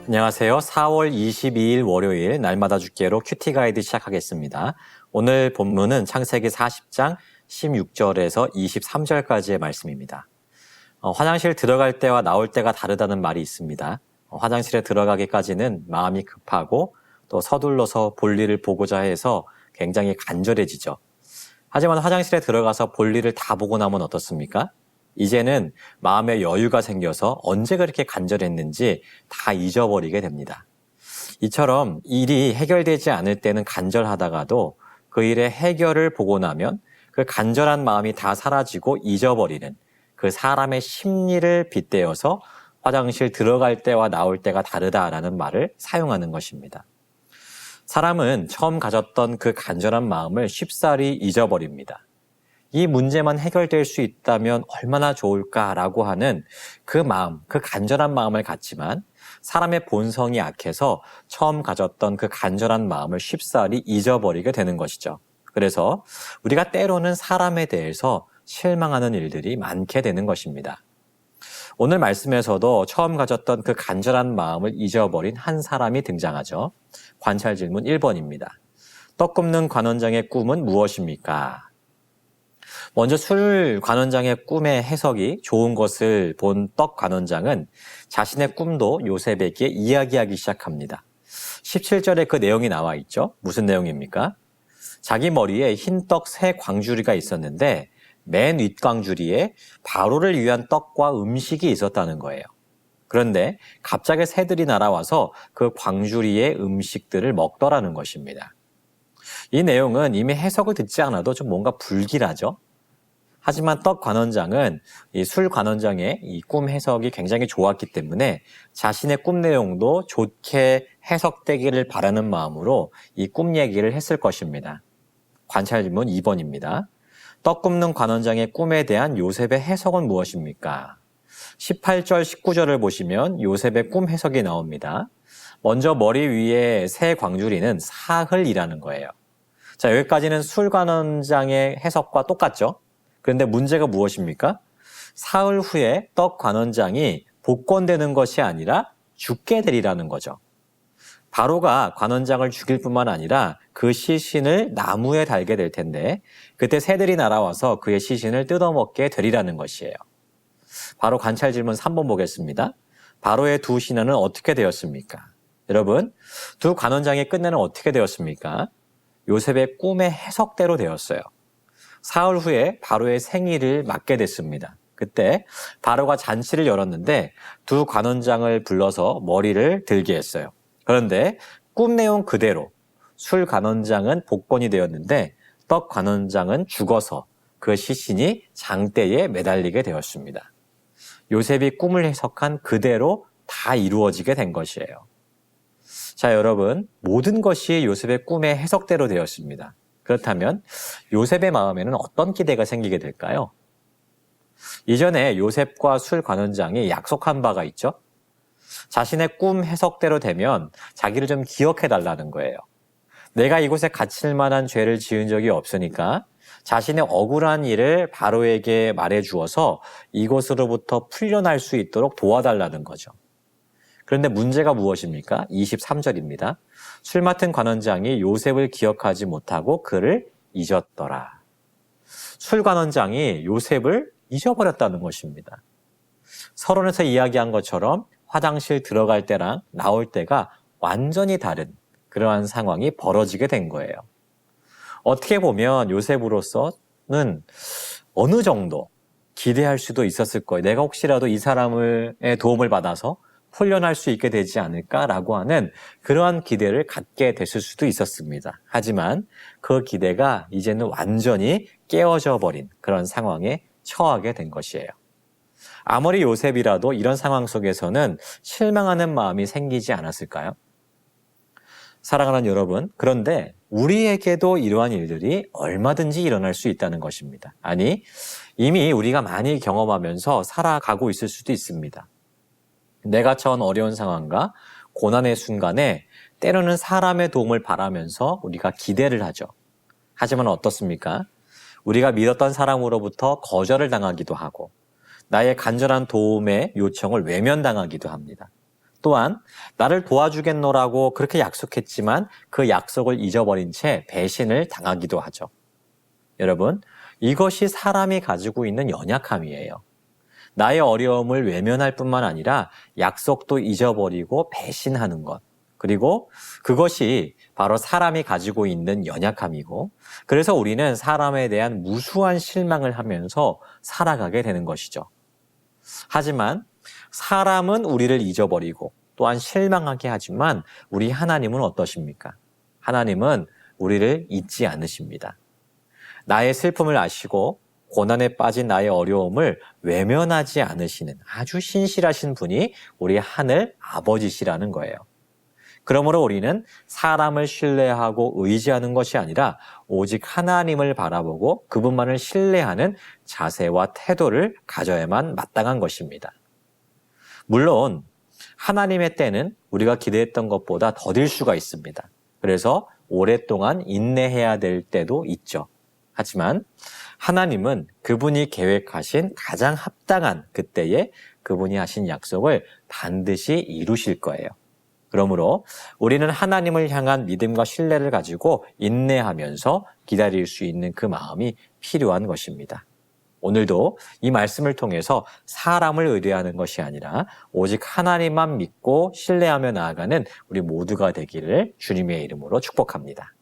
안녕하세요. 4월 22일 월요일 날마다 죽기로 큐티 가이드 시작하겠습니다. 오늘 본문은 창세기 40장 16절에서 23절까지의 말씀입니다. 화장실 들어갈 때와 나올 때가 다르다는 말이 있습니다. 화장실에 들어가기까지는 마음이 급하고 또 서둘러서 볼일을 보고자 해서 굉장히 간절해지죠. 하지만 화장실에 들어가서 볼일을 다 보고 나면 어떻습니까? 이제는 마음의 여유가 생겨서 언제 그렇게 간절했는지 다 잊어버리게 됩니다. 이처럼 일이 해결되지 않을 때는 간절하다가도 그 일의 해결을 보고 나면 그 간절한 마음이 다 사라지고 잊어버리는 그 사람의 심리를 빗대어서 화장실 들어갈 때와 나올 때가 다르다라는 말을 사용하는 것입니다. 사람은 처음 가졌던 그 간절한 마음을 쉽사리 잊어버립니다. 이 문제만 해결될 수 있다면 얼마나 좋을까라고 하는 그 마음, 그 간절한 마음을 갖지만 사람의 본성이 약해서 처음 가졌던 그 간절한 마음을 쉽사리 잊어버리게 되는 것이죠. 그래서 우리가 때로는 사람에 대해서 실망하는 일들이 많게 되는 것입니다. 오늘 말씀에서도 처음 가졌던 그 간절한 마음을 잊어버린 한 사람이 등장하죠. 관찰 질문 1번입니다. 떡 굽는 관원장의 꿈은 무엇입니까? 먼저 술 관원장의 꿈의 해석이 좋은 것을 본 떡 관원장은 자신의 꿈도 요셉에게 이야기하기 시작합니다. 17절에 그 내용이 나와 있죠. 무슨 내용입니까? 자기 머리에 흰떡 3광주리가 있었는데 맨 윗광주리에 바로를 위한 떡과 음식이 있었다는 거예요. 그런데 갑자기 새들이 날아와서 그 광주리의 음식들을 먹더라는 것입니다. 이 내용은 이미 해석을 듣지 않아도 좀 뭔가 불길하죠. 하지만 떡 관원장은 이 술 관원장의 이 꿈 해석이 굉장히 좋았기 때문에 자신의 꿈 내용도 좋게 해석되기를 바라는 마음으로 이 꿈 얘기를 했을 것입니다. 관찰 질문 2번입니다. 떡 굽는 관원장의 꿈에 대한 요셉의 해석은 무엇입니까? 18절, 19절을 보시면 요셉의 꿈 해석이 나옵니다. 먼저 머리 위에 3광주리는 사흘이라는 거예요. 자, 여기까지는 술 관원장의 해석과 똑같죠? 그런데 문제가 무엇입니까? 사흘 후에 떡 관원장이 복권되는 것이 아니라 죽게 되리라는 거죠. 바로가 관원장을 죽일 뿐만 아니라 그 시신을 나무에 달게 될 텐데 그때 새들이 날아와서 그의 시신을 뜯어먹게 되리라는 것이에요. 바로 관찰 질문 3번 보겠습니다. 바로의 두 신하는 어떻게 되었습니까? 여러분, 두 관원장의 끝내는 어떻게 되었습니까? 요셉의 꿈의 해석대로 되었어요. 사흘 후에 바로의 생일을 맞게 됐습니다. 그때 바로가 잔치를 열었는데 두 관원장을 불러서 머리를 들게 했어요. 그런데 꿈 내용 그대로 술 관원장은 복권이 되었는데 떡 관원장은 죽어서 그 시신이 장대에 매달리게 되었습니다. 요셉이 꿈을 해석한 그대로 다 이루어지게 된 것이에요. 자, 여러분, 모든 것이 요셉의 꿈의 해석대로 되었습니다. 그렇다면 요셉의 마음에는 어떤 기대가 생기게 될까요? 이전에 요셉과 술 관원장이 약속한 바가 있죠. 자신의 꿈 해석대로 되면 자기를 좀 기억해달라는 거예요. 내가 이곳에 갇힐 만한 죄를 지은 적이 없으니까 자신의 억울한 일을 바로에게 말해주어서 이곳으로부터 풀려날 수 있도록 도와달라는 거죠. 그런데 문제가 무엇입니까? 23절입니다. 술 맡은 관원장이 요셉을 기억하지 못하고 그를 잊었더라. 술 관원장이 요셉을 잊어버렸다는 것입니다. 서론에서 이야기한 것처럼 화장실 들어갈 때랑 나올 때가 완전히 다른 그러한 상황이 벌어지게 된 거예요. 어떻게 보면 요셉으로서는 어느 정도 기대할 수도 있었을 거예요. 내가 혹시라도 이 사람의 도움을 받아서 풀려날 수 있게 되지 않을까라고 하는 그러한 기대를 갖게 됐을 수도 있었습니다. 하지만 그 기대가 이제는 완전히 깨어져 버린 그런 상황에 처하게 된 것이에요. 아무리 요셉이라도 이런 상황 속에서는 실망하는 마음이 생기지 않았을까요? 사랑하는 여러분, 그런데 우리에게도 이러한 일들이 얼마든지 일어날 수 있다는 것입니다. 아니, 이미 우리가 많이 경험하면서 살아가고 있을 수도 있습니다. 내가 처한 어려운 상황과 고난의 순간에 때로는 사람의 도움을 바라면서 우리가 기대를 하죠. 하지만 어떻습니까? 우리가 믿었던 사람으로부터 거절을 당하기도 하고 나의 간절한 도움의 요청을 외면당하기도 합니다. 또한 나를 도와주겠노라고 그렇게 약속했지만 그 약속을 잊어버린 채 배신을 당하기도 하죠. 여러분, 이것이 사람이 가지고 있는 연약함이에요. 나의 어려움을 외면할 뿐만 아니라 약속도 잊어버리고 배신하는 것. 그리고 그것이 바로 사람이 가지고 있는 연약함이고, 그래서 우리는 사람에 대한 무수한 실망을 하면서 살아가게 되는 것이죠. 하지만 사람은 우리를 잊어버리고 또한 실망하게 하지만 우리 하나님은 어떠십니까? 하나님은 우리를 잊지 않으십니다. 나의 슬픔을 아시고 고난에 빠진 나의 어려움을 외면하지 않으시는 아주 신실하신 분이 우리 하늘 아버지시라는 거예요. 그러므로 우리는 사람을 신뢰하고 의지하는 것이 아니라 오직 하나님을 바라보고 그분만을 신뢰하는 자세와 태도를 가져야만 마땅한 것입니다. 물론 하나님의 때는 우리가 기대했던 것보다 더딜 수가 있습니다. 그래서 오랫동안 인내해야 될 때도 있죠. 하지만 하나님은 그분이 계획하신 가장 합당한 그때에 그분이 하신 약속을 반드시 이루실 거예요. 그러므로 우리는 하나님을 향한 믿음과 신뢰를 가지고 인내하면서 기다릴 수 있는 그 마음이 필요한 것입니다. 오늘도 이 말씀을 통해서 사람을 의뢰하는 것이 아니라 오직 하나님만 믿고 신뢰하며 나아가는 우리 모두가 되기를 주님의 이름으로 축복합니다.